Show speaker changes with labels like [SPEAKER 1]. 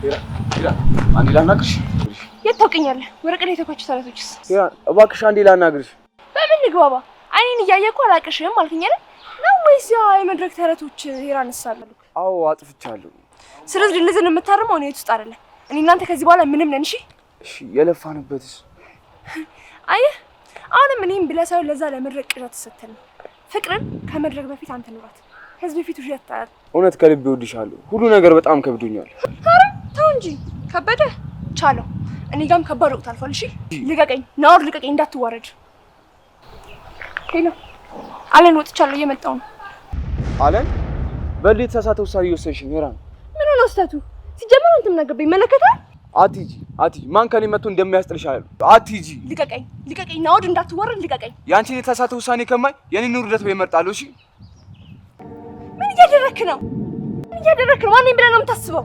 [SPEAKER 1] አንዴ ላናግርሽ።
[SPEAKER 2] የት ታውቀኛለህ? ወረቀት ላይ የተኳቸው ተረቶችስ?
[SPEAKER 1] እባክሽ አንዴ ላናግርሽ።
[SPEAKER 2] በምን ንግባባ? አይኔን እያየህ እኮ አላቅሽም አልከኝ አይደል? ነው ወይስ ያ የመድረክ ተረቶች ይራንሳሉ?
[SPEAKER 1] አዎ አጥፍቻለሁ።
[SPEAKER 2] ስለዚህ ድልዝን የምታርመው እኔ ውስጥ አይደለም። እኔ እናንተ ከዚህ በኋላ ምንም ነን። እሺ
[SPEAKER 1] የለፋንበትስ?
[SPEAKER 2] አየህ አሁንም እኔም ብለህ ሳይሆን ለዛ ለመድረክ ቅዠት ስትል ፍቅርን ከመድረክ በፊት አንተ ኑራት፣ ከዚህ በፊት ውሸት ታያት።
[SPEAKER 1] እውነት ከልቤ እወድሻለሁ። ሁሉ ነገር በጣም ከብዶኛል።
[SPEAKER 2] ኧረ ተው እንጂ ከበደ ቻለው። እኔ ጋርም ከባድ ወቅት አልፏል። እሺ ልቀቀኝ፣ ናውር ልቀቀኝ፣ እንዳትዋረድ። ሄሎ አለን፣ ወጥቻለሁ፣ እየመጣሁ ነው።
[SPEAKER 1] አለን በል የተሳሳተ ውሳኔ እየወሰንሽ ነው ሄራን።
[SPEAKER 2] ምን ነው ስህተቱ? ሲጀመር አንተም ነገበኝ ይመለከታል።
[SPEAKER 1] አትሂጂ ማን ከኔ መጥቶ እንደሚያስጥልሽ አለ። አትሂጂ፣
[SPEAKER 2] ልቀቀኝ፣ ናውድ እንዳትዋረድ፣ ልቀቀኝ።
[SPEAKER 1] ያንቺን የተሳሳተ ውሳኔ ከማይ የኔን ውርደት በይመርጣለሁ። እሺ
[SPEAKER 2] ምን እያደረክ ነው? ማን ነኝ ብለህ ነው የምታስበው?